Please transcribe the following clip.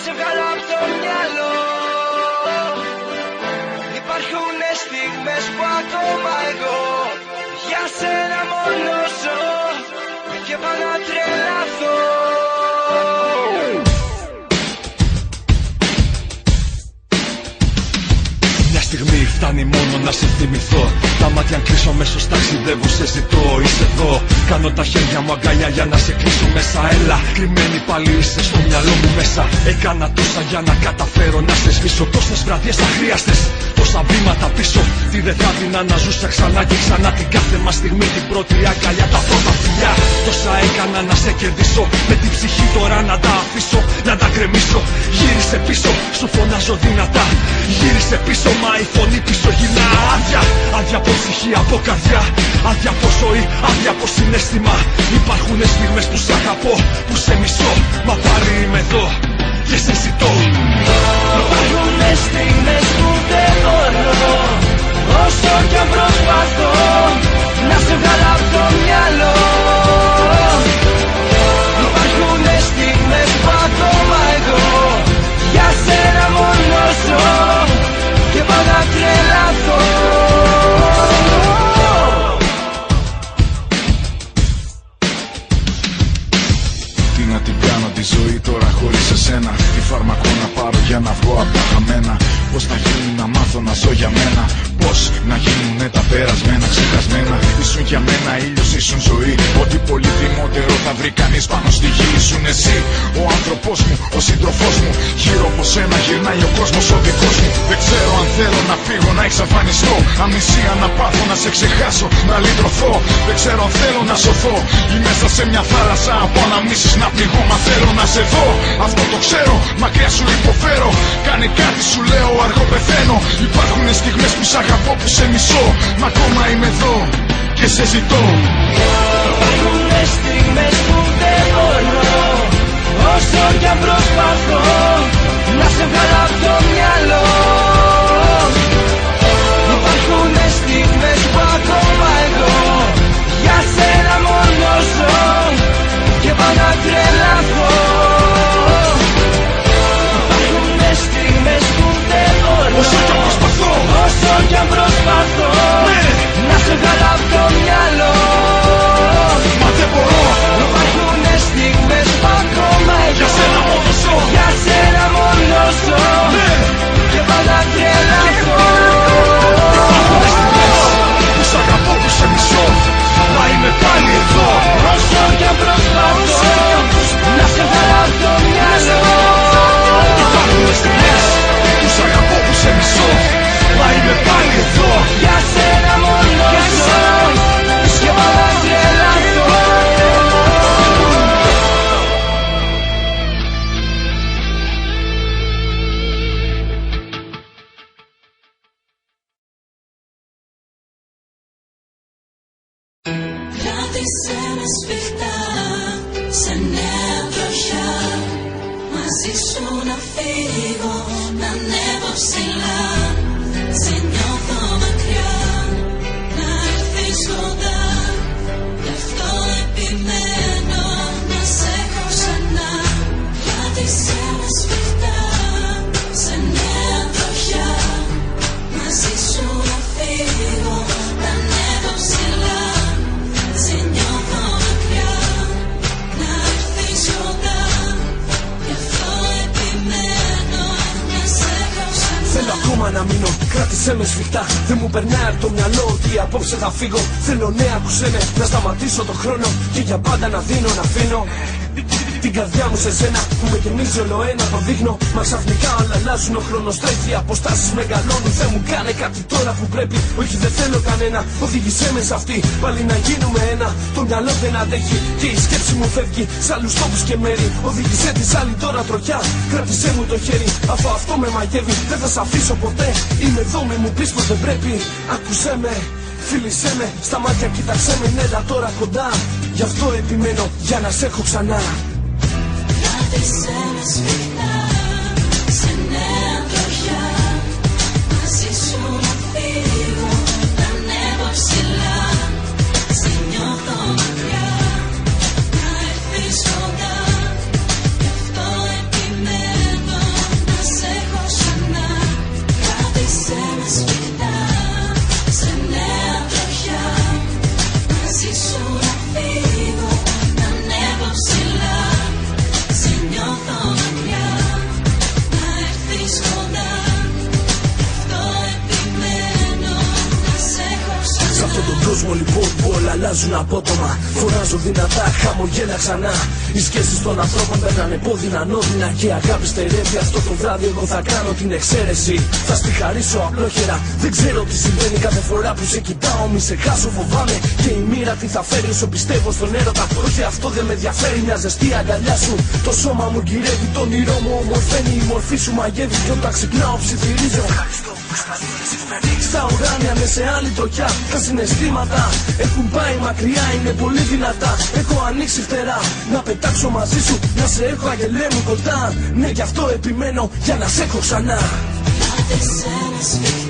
σε βγάλω απ' το μυαλό. Υπάρχουνε στιγμές που ακόμα εγώ για σένα μόνο ζω και πάω να τρελαθώ. Μια στιγμή φτάνει μόνο να σε θυμηθώ. Τα μάτια κλείσω αμέσως ταξιδεύω, σε ζητώ. Είσαι εδώ, κάνω τα χέρια μου αγκαλιά για να σε κλείσω μέσα. Έλα, κρυμμένη πάλι είσαι στο μυαλό μου μέσα. Έκανα τόσα για να καταφέρω να σε σβήσω. Τόσες βραδιές αχρίαστες, τόσα βήματα πίσω. Τι δεν θα δίνα να ζούσα ξανά και ξανά την κάθε μας στιγμή. Την πρώτη αγκαλιά, τα πρώτα φιλιά. Τόσα έκανα να σε κερδίσω. Με την ψυχή τώρα να τα αφήσω, να τα κρεμίσω. Γύρισε πίσω, σου φωνάζω δυνατά. Γύρισε πίσω, μα η φωνή πίσω γυρνά. Άδεια, άδεια από ψυχή, από καρδιά. Άδεια από ζωή, άδεια από συναίσθημα. Υπάρχουνε στιγμές που σ' αγαπώ, που σε μισώ. Μα πάλι είμαι εδώ και σε ζητώ. Υπάρχουνε στιγμές που δεν μπορώ, όσο κι αν προσπαθώ, να σε βγάλω απ' το μυαλό. Υπάρχουνε στιγμές που ακόμα εγώ για σένα μόνο ζω και πάω να τρελαθώ. Τι να την κάνω τη ζωή τώρα χωρίς εσένα. Τι φάρμακο να πάρω για να βγω απ' τα χαμένα. Πώς θα γίνει να μάθω να ζω για μένα. Πώς να γίνουνε τα περασμένα ξεχασμένα. Ήσουν για μένα ήλιος, ήσουν ζωή. Ό,τι πολύτιμότερο θα βρει κανείς πάνω στη γη. Ήσουν εσύ, ο άνθρωπός μου, ο σύντροφός μου. Γύρω από σένα γυρνάει ο κόσμος ο δικός μου. Δεν ξέρω αν θέλω να φύγω, να εξαφανιστώ. Αμνησία να πάθω, να σε ξεχάσω, να λυτρωθώ. Δεν ξέρω αν θέλω να σωθώ ή μέσα σε μια θάλασσα από αναμνήσεις να πληγώ. Μα θέλω να σε δω, αυτό το ξέρω. Μακριά σου υποφέρω. Κάνε κάτι σου λέω, αργό πεθαίνω. Υπάρχουν στιγμές που σ' αγαπώ, που σε μισώ. Μα ακόμα είμαι εδώ και σε ζητώ. Υπάρχουνε στιγμές που δεν μπορώ, όσο κι αν προσπαθώ, να σε βγάλω απ' το μυαλό. Υπάρχουνε στιγμές που ακόμα εγώ για σένα μόνο ζω και πάω να τρελαθώ. Υπάρχουνε στιγμές που δεν μπορώ, όσο κι αν προσπαθώ, όσο κι αν προσπαθώ, να σε βγάλω απ' το μυαλό. μα δεν μπορώ. Υπάρχουνε στιγμές που ακόμα εγώ Για σένα μόνο ζω, για σένα μόνο ζω και πάω να τρελαθώ. Υπάρχουνε στιγμές που σ' αγαπώ, που σε μισώ. Μα είμαι πάλι εδώ. Όσο κι αν προσπαθώ, να σε βγάλω απ' το μυαλό. Υπάρχουνε στιγμές που σ' αγαπώ, που σε μισώ. Μα είμαι πάλι εδώ. Για σένα μόνο ζω και πάω να τρελαθώ. Κράτησέ με σφιχτά σε νέα βροχιά. Μαζί σου να φύγω, να ανέβω ψηλά. Σε νιώθω μακριά, να έρθεις κοντά. Γι' αυτό επιμένω να σε έχω ξανά. Κράτησέ με σφιχτά σε νέα βροχιά. Μαζί σου να φύγω, να ανέβω ψηλά. Σε νιώθω μακριά, να έρθεις κοντά. Γι' αυτό επιμένω να σε έχω ξανά. Θέλω ακόμα να μείνω, κράτησέ με σφιχτά. Δεν μου περνάει από το μυαλό ότι απόψε θα φύγω. Θέλω ναι, ακούσέ με, να σταματήσω το χρόνο και για πάντα να δίνω, να αφήνω την καρδιά μου σε σένα που με γεμίζει όλο ένα, το δείχνω. Μα ξαφνικά όλα αλλάζουν, ο χρόνος τρέχει, οι αποστάσεις μεγαλώνουν. Θε μου κάνε κάτι τώρα που πρέπει, όχι δεν θέλω κανένα. Οδήγησέ με σε αυτή, πάλι να γίνουμε ένα. Το μυαλό δεν αντέχει και η σκέψη μου φεύγει σ' άλλους τόπους και μέρη. Οδήγησέ της άλλη τώρα τροχιά, κράτησέ μου το χέρι. Αφού αυτό με μαγεύει, δεν θα σ' αφήσω ποτέ. Είμαι εδώ, μη μου πεις πως δεν πρέπει. Άκουσέ με, φίλησέ με, στα μάτια κοίταξέ με, ναι τώρα κοντά. Γι' αυτό επιμένω για να σε έχω ξανά. Κράτησέ με σφιχτά σε νέα βροχιά. Μαζί σου να φύγω, να ανέβω ψηλά. Σε νιώθω μακριά, να έρθεις κοντά. Γι' αυτό επιμένω με σφιχτά σε νέα τροχιά. Μαζί σου να φύγω, να ανέβω ψηλά. Σε νιώθω μακριά, να έρθεις κοντά. Αυτό επιμένω, να σε έχω ξανά. Σ' αυτόν τον κόσμο λοιπόν που όλα αλλάζουν απότομα, φωνάζω δυνατά, χαμογέλα ξανά. Οι σχέσεις των ανθρώπων περνάνε πόδινα, ανώδυνα και η αγάπη στερεύει. Αυτό το βράδυ εγώ θα κάνω την εξαίρεση. Θα στη χαρίσω απλόχερα, δεν ξέρω τι συμβαίνει κάθε φορά που σε κοιτάω. Μη σε χάσω, φοβάμαι και η μοίρα τι θα φέρει. Όσο πιστεύω στον έρωτα, όχι αυτό δεν με ενδιαφέρει. Μια ζεστή αγκαλιά σου, το σώμα μου γυρεύει. Το όνειρό μου ομορφαίνει, η μορφή σου μαγεύει. Και όταν ξυπνάω ψιθυρίζω. Στα ουράνια με σε άλλη τροχιά. Τα συναισθήματα έχουν πάει μακριά, είναι πολύ δυνατά. Έχω ανοίξει φτερά, να πετάξω μαζί σου. Να σε έχω αγελέ μου κοντά. Ναι, γι' αυτό επιμένω για να σε έχω ξανά. Να δεις ένα σφιχτά